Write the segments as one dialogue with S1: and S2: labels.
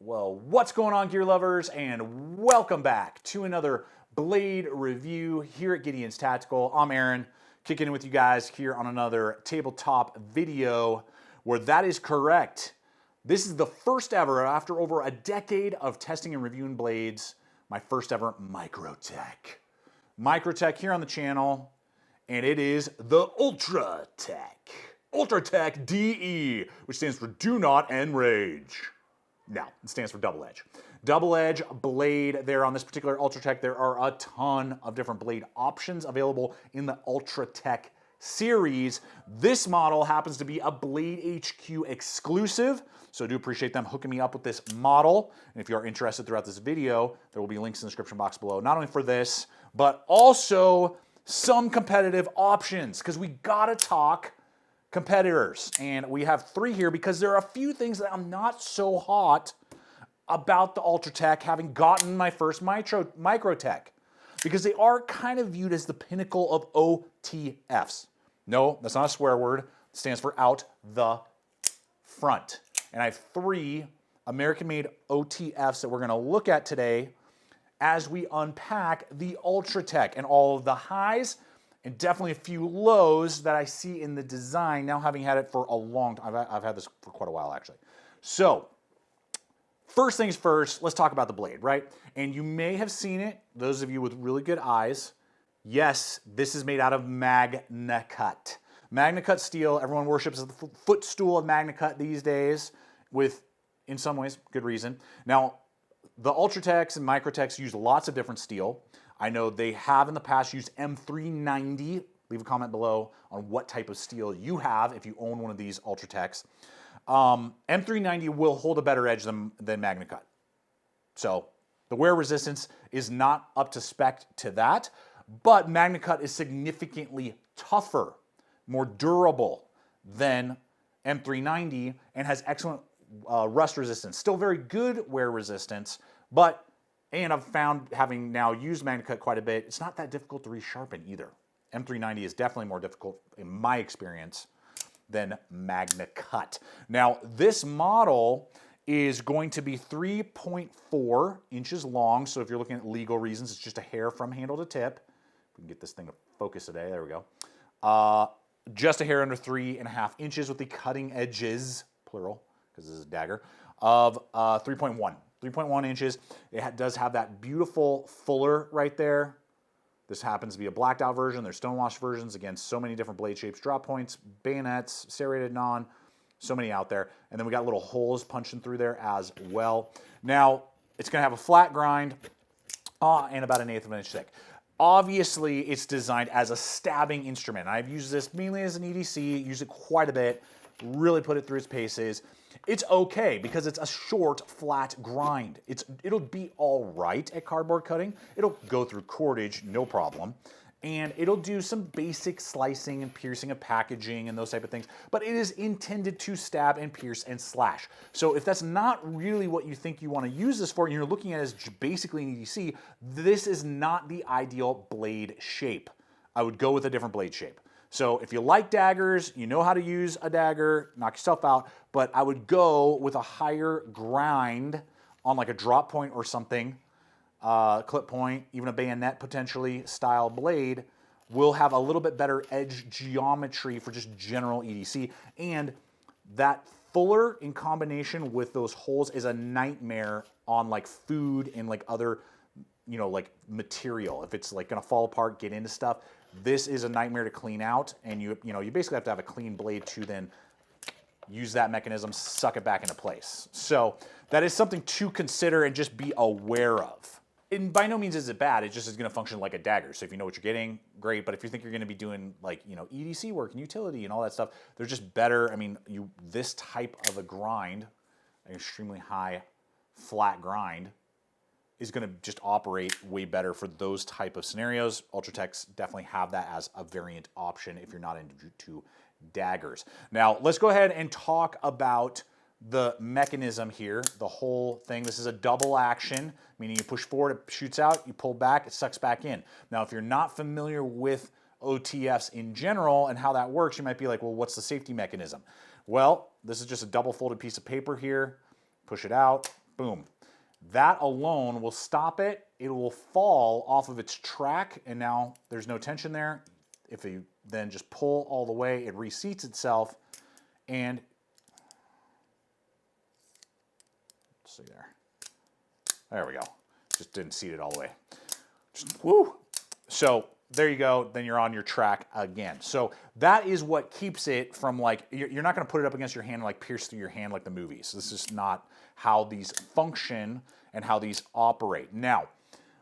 S1: Well, what's going on, gear lovers, and welcome back to another blade review here at Gideonstactical. I'm Aaron, kicking in with you guys here on another tabletop video where that is correct. This is the first ever, after over a decade of testing and reviewing blades, my first ever Microtech. Microtech here on the channel, and it is the Ultratech. Ultratech DE, which stands for Do Not Enrage. No, it stands for double edge. Double edge blade there on this particular Ultratech. There are a ton of different blade options available in the Ultratech series. This model happens to be a Blade HQ exclusive, so I do appreciate them hooking me up with this model. And if you are interested throughout this video, there will be links in the description box below, not only for this, but also some competitive options, because we gotta talk competitors, and we have three here because there are a few things that I'm not so hot about the Ultratech having gotten my first Microtech, because they are kind of viewed as the pinnacle of OTFs. No, that's not a swear word. It stands for out the front. And I have three American-made OTFs that we're going to look at today as we unpack the Ultratech and all of the highs and definitely a few lows that I see in the design, now having had it for a long time. I've had this for quite a while, actually. So, first things first, let's talk about the blade, right? And you may have seen it, those of you with really good eyes. Yes, this is made out of MagnaCut. MagnaCut steel, everyone worships the footstool of MagnaCut these days, with, in some ways, good reason. Now, the Ultratechs and Microtechs use lots of different steel. I know they have in the past used M390. Leave a comment below on what type of steel you have if you own one of these Ultratechs. M390 will hold a better edge than MagnaCut. So the wear resistance is not up to spec to that, but MagnaCut is significantly tougher, more durable than M390 and has excellent rust resistance. Still very good wear resistance, but and I've found, having now used MagnaCut quite a bit, it's not that difficult to resharpen either. M390 is definitely more difficult, in my experience, than MagnaCut. Now, this model is going to be 3.4 inches long, so if you're looking at legal reasons, it's just a hair from handle to tip. If we can get this thing to focus today, there we go. Just a hair under 3.5 inches with the cutting edges, plural, because this is a dagger, of 3.1. 3.1 inches. It does have that beautiful fuller right there. This happens to be a blacked out version. There's stonewashed versions. Again, so many different blade shapes, drop points, bayonets, serrated non, so many out there. And then we got little holes punching through there as well. Now, it's going to have a flat grind and about 1/8 of an inch thick. Obviously, it's designed as a stabbing instrument. I've used this mainly as an EDC, use it quite a bit, really put it through its paces. It's okay because it's a short, flat grind. It'll be all right at cardboard cutting. It'll go through cordage, no problem. And it'll do some basic slicing and piercing of packaging and those type of things. But it is intended to stab and pierce and slash. So if that's not really what you think you want to use this for, and you're looking at it as basically an EDC, this is not the ideal blade shape. I would go with a different blade shape. So if you like daggers, you know how to use a dagger, knock yourself out, but I would go with a higher grind on like a drop point or something, clip point, even a bayonet potentially style blade will have a little bit better edge geometry for just general EDC. And that fuller in combination with those holes is a nightmare on like food and like other, you know, like material. If it's like gonna fall apart, get into stuff, this is a nightmare to clean out, and you basically have to have a clean blade to then use that mechanism, suck it back into place. So that is something to consider and just be aware of. And by no means is it bad, it just is gonna function like a dagger. So if you know what you're getting, great, but if you think you're gonna be doing like, EDC work and utility and all that stuff, they're just better. I mean, this type of a grind, an extremely high flat grind, is going to just operate way better for those type of scenarios. Ultratechs definitely have that as a variant option if you're not into daggers. Now, let's go ahead and talk about the mechanism here, the whole thing. This is a double action, meaning you push forward, it shoots out, you pull back, it sucks back in. Now, if you're not familiar with OTFs in general and how that works, you might be like, well, what's the safety mechanism? Well, this is just a double folded piece of paper here. Push it out, Boom. That alone will stop it. It will fall off of its track, and now there's no tension there. If you then just pull all the way, it reseats itself, and let's see there. There we go. Just didn't seat it all the way. Just, woo. So there you go. Then you're on your track again. So that is what keeps it from, like, you're not going to put it up against your hand and like pierce through your hand like the movies. This is not how these function and how these operate. Now,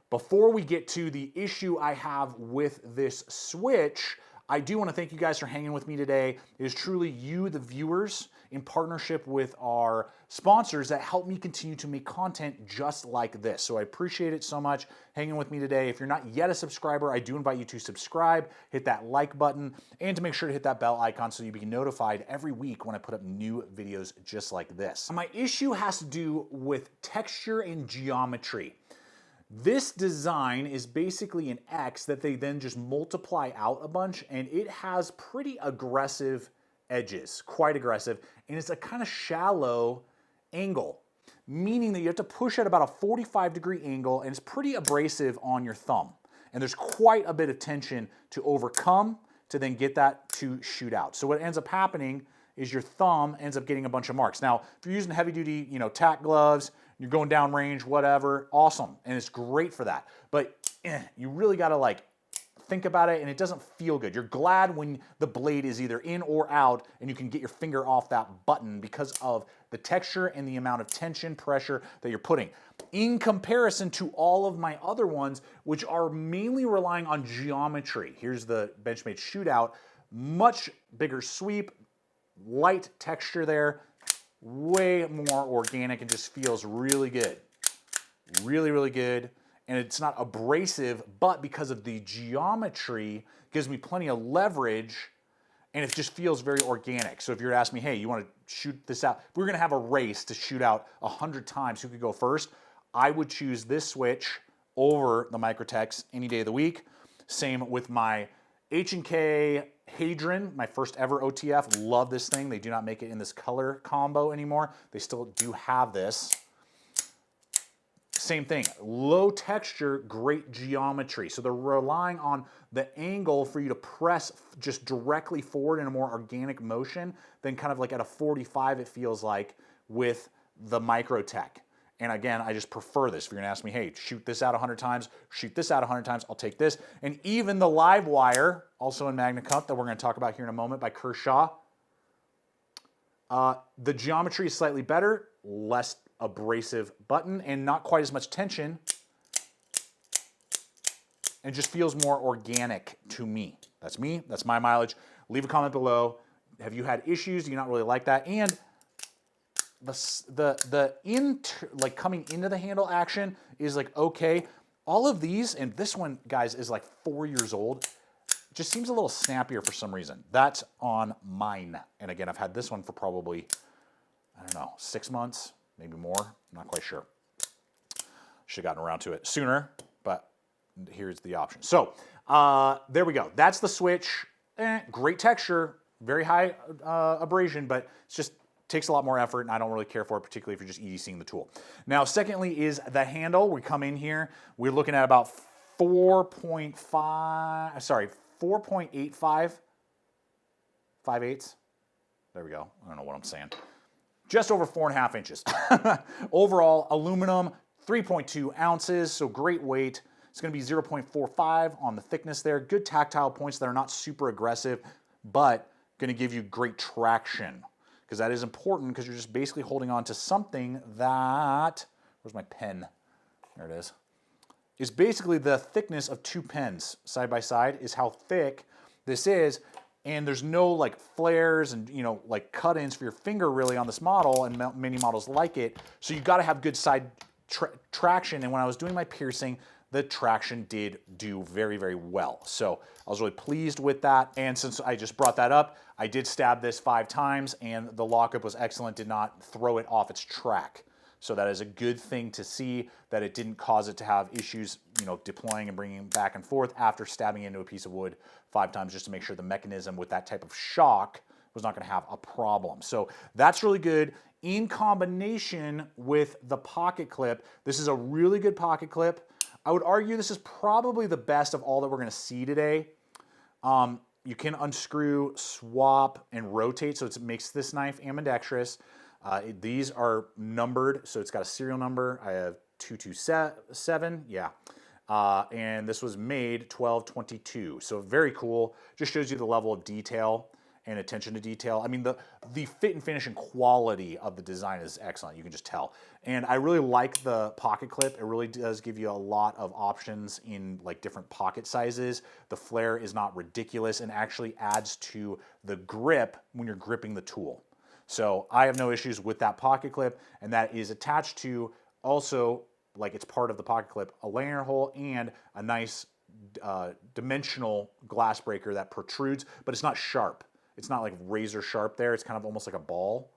S1: before we get to the issue I have with this switch, I do want to thank you guys for hanging with me today. It is truly you, the viewers, in partnership with our sponsors that help me continue to make content just like this. So I appreciate it so much hanging with me today. If you're not yet a subscriber, I do invite you to subscribe, hit that like button, and to make sure to hit that bell icon so you be notified every week when I put up new videos just like this. My issue has to do with texture and geometry. This design is basically an X that they then just multiply out a bunch, and it has pretty aggressive edges, quite aggressive, and it's a kind of shallow angle, meaning that you have to push at about a 45-degree angle, and it's pretty abrasive on your thumb. And there's quite a bit of tension to overcome to then get that to shoot out. So what ends up happening is your thumb ends up getting a bunch of marks. Now, if you're using heavy-duty, tack gloves, you're going down range, whatever, awesome, and it's great for that. But you really got to like think about it, and it doesn't feel good. You're glad when the blade is either in or out and you can get your finger off that button because of the texture and the amount of tension, pressure that you're putting. In comparison to all of my other ones, which are mainly relying on geometry. Here's the Benchmade Shootout. Much bigger sweep, light texture there, way more organic, and just feels really good. Really, really good. And it's not abrasive, but because of the geometry, gives me plenty of leverage, and it just feels very organic. So if you were to ask me, hey, you want to shoot this out? If we were going to have a race to shoot out 100 times, who could go first? I would choose this switch over the Microtechs any day of the week. Same with my H&K Hadron, my first ever OTF. Love this thing. They do not make it in this color combo anymore. They still do have this. Same thing, low texture, great geometry. So they're relying on the angle for you to press just directly forward in a more organic motion than kind of like at a 45 it feels like with the Microtech. And again, I just prefer this. If you're gonna ask me, hey, shoot this out 100 times, shoot this out 100 times, I'll take this. And even the live wire, also in MagnaCut, that we're gonna talk about here in a moment by Kershaw, the geometry is slightly better, less abrasive button, and not quite as much tension, and just feels more organic to me. That's me, that's my mileage. Leave a comment below. Have you had issues? Do you not really like that? And like coming into the handle action is like okay. All of these, and this one, guys, is like 4 years old. Just seems a little snappier for some reason. That's on mine. And again, I've had this one for probably, I don't know, 6 months. Maybe more, I'm not quite sure. Should have gotten around to it sooner, but here's the option. So there we go. That's the switch. Great texture, very high abrasion, but it just takes a lot more effort, and I don't really care for it, particularly if you're just EDCing the tool. Now, secondly is the handle. We come in here, we're looking at about 4.85, 5/8. There we go. I don't know what I'm saying. Just over 4.5 inches. Overall, aluminum, 3.2 ounces, so great weight. It's gonna be 0.45 on the thickness there. Good tactile points that are not super aggressive, but gonna give you great traction, because that is important, because you're just basically holding on to something that, where's my pen? There it is basically the thickness of 2 pens side by side is how thick this is. And there's no like flares and like cut-ins for your finger really on this model, and many models like it. So you got to have good side traction. And when I was doing my piercing, the traction did do very, very well. So I was really pleased with that. And since I just brought that up, I did stab this 5 times, and the lockup was excellent. Did not throw it off its track. So that is a good thing to see, that it didn't cause it to have issues, deploying and bringing back and forth after stabbing into a piece of wood 5 times, just to make sure the mechanism with that type of shock was not going to have a problem. So that's really good. in combination with the pocket clip. This is a really good pocket clip. I would argue this is probably the best of all that we're gonna see today. You can unscrew, swap, and rotate, so it makes this knife ambidextrous. These are numbered, so it's got a serial number. I have 227, yeah. And this was made 12/22, so very cool. Just shows you the level of detail and attention to detail. I mean, the fit and finish and quality of the design is excellent, you can just tell. And I really like the pocket clip. It really does give you a lot of options in like different pocket sizes. The flare is not ridiculous and actually adds to the grip when you're gripping the tool. So I have no issues with that pocket clip, and that is attached to also, like it's part of the pocket clip, a lanyard hole and a nice dimensional glass breaker that protrudes, but it's not sharp. It's not like razor sharp there. It's kind of almost like a ball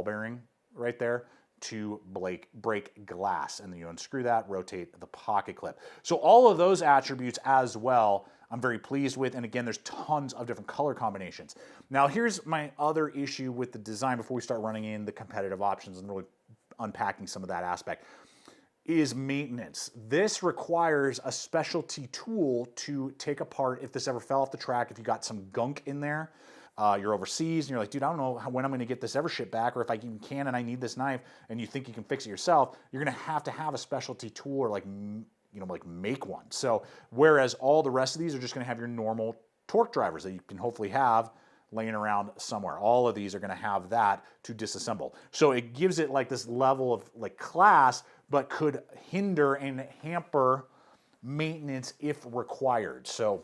S1: bearing right there to break glass. And then you unscrew that, rotate the pocket clip. So all of those attributes as well, I'm very pleased with. And again, there's tons of different color combinations. Now here's my other issue with the design before we start running in the competitive options and really unpacking some of that aspect, is maintenance. This requires a specialty tool to take apart if this ever fell off the track, if you got some gunk in there. You're overseas and you're like, dude, I don't know when I'm gonna get this ever shipped back, or if I even can and I need this knife, and you think you can fix it yourself, you're gonna have to have a specialty tool or like, you know, like make one. So whereas all the rest of these are just gonna have your normal torque drivers that you can hopefully have laying around somewhere. All of these are gonna have that to disassemble. So it gives it like this level of like class, but could hinder and hamper maintenance if required. So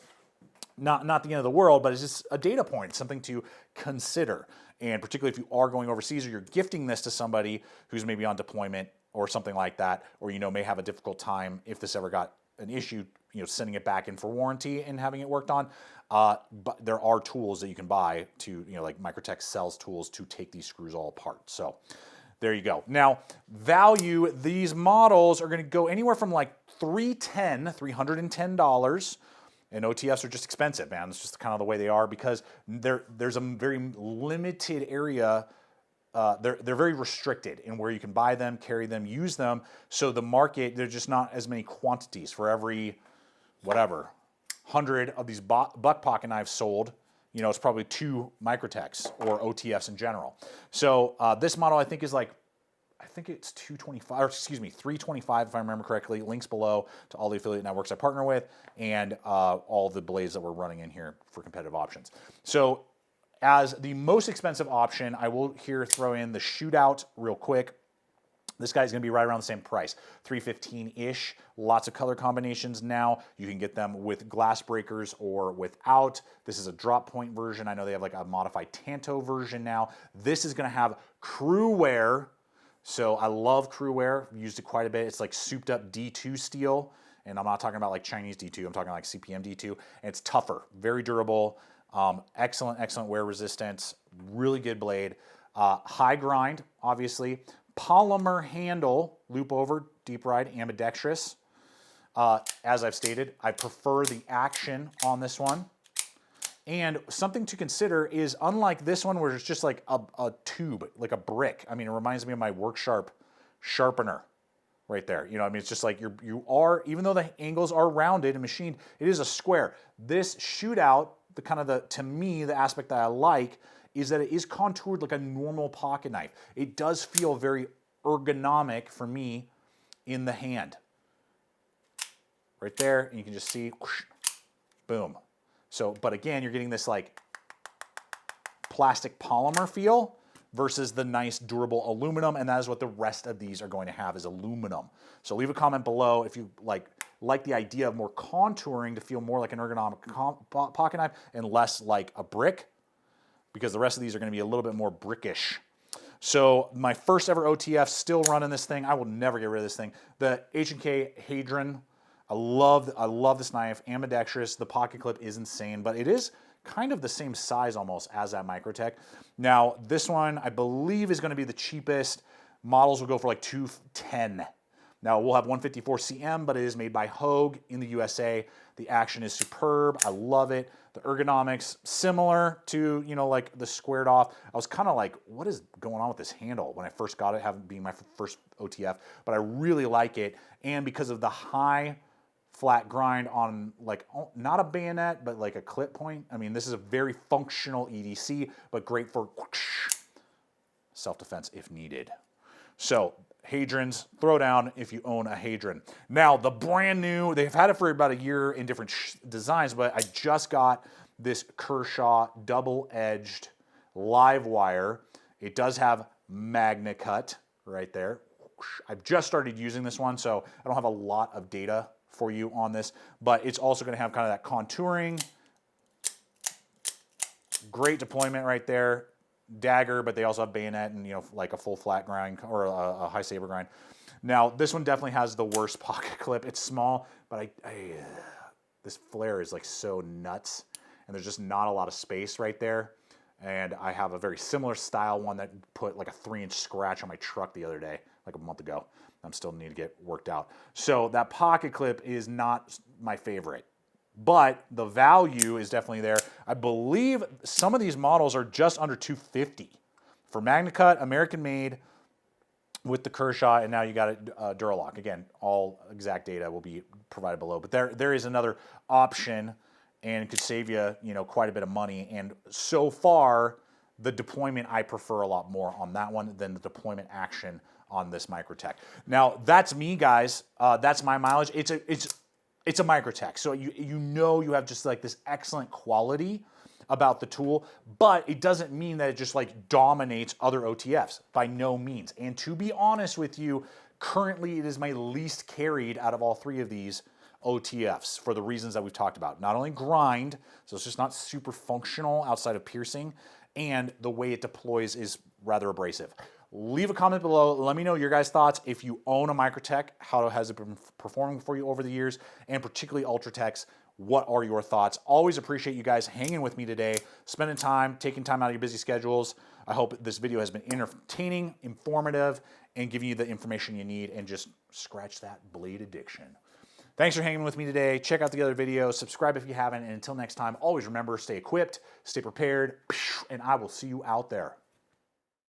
S1: not the end of the world, but it's just a data point, something to consider. And particularly if you are going overseas or you're gifting this to somebody who's maybe on deployment or something like that, or you know may have a difficult time if this ever got an issue, you know, sending it back in for warranty and having it worked on. But there are tools that you can buy to, you know, like Microtech sells tools to take these screws all apart. So there you go. Now, value, these models are going to go anywhere from like $310, and OTFs are just expensive, man. It's just kind of the way they are because there's a very limited area. They're very restricted in where you can buy them, carry them, use them. So the market, there's just not as many quantities for every, whatever, 100 of these buck pocket knives sold. You know, it's probably 2 Microtechs or OTFs in general. So this model I think is like, I think it's 225, or excuse me, 325 if I remember correctly. Links below to all the affiliate networks I partner with and all the blades that we're running in here for competitive options. So as the most expensive option, I will here throw in the Shootout real quick. This guy's gonna be right around the same price, $315-ish. Lots of color combinations now. You can get them with glass breakers or without. This is a drop point version. I know they have like a modified Tanto version now. This is gonna have crew wear. So I love crew wear, used it quite a bit. It's like souped up D2 steel. And I'm not talking about like Chinese D2, I'm talking like CPM D2. And it's tougher, very durable, excellent wear resistance, really good blade. High grind, obviously. Polymer handle, loop over, deep ride, ambidextrous. As I've stated, I prefer the action on this one. And something to consider is unlike this one where it's just like a tube, like a brick. I mean, it reminds me of my Work Sharp sharpener right there. You know, I mean, it's just like you are, even though the angles are rounded and machined, it is a square. This Shootout, to me, the aspect that I like is that it is contoured like a normal pocket knife. It does feel very ergonomic for me in the hand. Right there, and you can just see, whoosh, boom. So, but again, you're getting this like plastic polymer feel versus the nice durable aluminum, and that is what the rest of these are going to have is aluminum. So leave a comment below if you like the idea of more contouring to feel more like an ergonomic pocket knife and less like a brick, because the rest of these are going to be a little bit more brickish. So my first ever OTF, still running this thing. I will never get rid of this thing. The H&K Hadron. I love this knife, ambidextrous. The pocket clip is insane, but it is kind of the same size almost as that Microtech. Now, this one I believe is going to be the cheapest. Models will go for like $210. Now, we'll have 154 cm, but it is made by Hogue in the USA. The action is superb. I love it. The ergonomics, similar to, you know, like the squared off. I was kind of like, what is going on with this handle when I first got it, having being my first OTF, but I really like it. And because of the high flat grind on, like, not a bayonet, but like a clip point. I mean, this is a very functional EDC, but great for self-defense if needed. So, Hadrons, throw down if you own a Hadron. Now, the brand new, they've had it for about a year in different designs, but I just got this Kershaw double-edged live wire. It does have MagnaCut right there. I've just started using this one, so I don't have a lot of data for you on this, but it's also going to have kind of that contouring. Great deployment right there. Dagger, but they also have bayonet and, you know, like a full flat grind or a high saber grind. Now, this one definitely has the worst pocket clip. It's small, but this flare is like so nuts, and there's just not a lot of space right there. And I have a very similar style one that put like a 3-inch scratch on my truck the other day, like a month ago. I'm still need to get worked out. So that pocket clip is not my favorite, but the value is definitely there. I believe some of these models are just under $250 for MagnaCut, American made, with the Kershaw, and now you got it Duralock. Again, all exact data will be provided below, but there is another option, and it could save you, you know, quite a bit of money. And so far, the deployment, I prefer a lot more on that one than the deployment action on this Microtech. Now, that's me, guys. That's my mileage. It's a Microtech, so you know you have just like this excellent quality about the tool, but it doesn't mean that it just like dominates other OTFs, by no means. And to be honest with you, currently it is my least carried out of all three of these OTFs for the reasons that we've talked about. Not only grind, so it's just not super functional outside of piercing, and the way it deploys is rather abrasive. Leave a comment below. Let me know your guys' thoughts. If you own a Microtech, how has it been performing for you over the years, and particularly Ultratechs, what are your thoughts? Always appreciate you guys hanging with me today, spending time, taking time out of your busy schedules. I hope this video has been entertaining, informative, and giving you the information you need, and just scratch that blade addiction. Thanks for hanging with me today. Check out the other videos. Subscribe if you haven't. And until next time, always remember, stay equipped, stay prepared, and I will see you out there.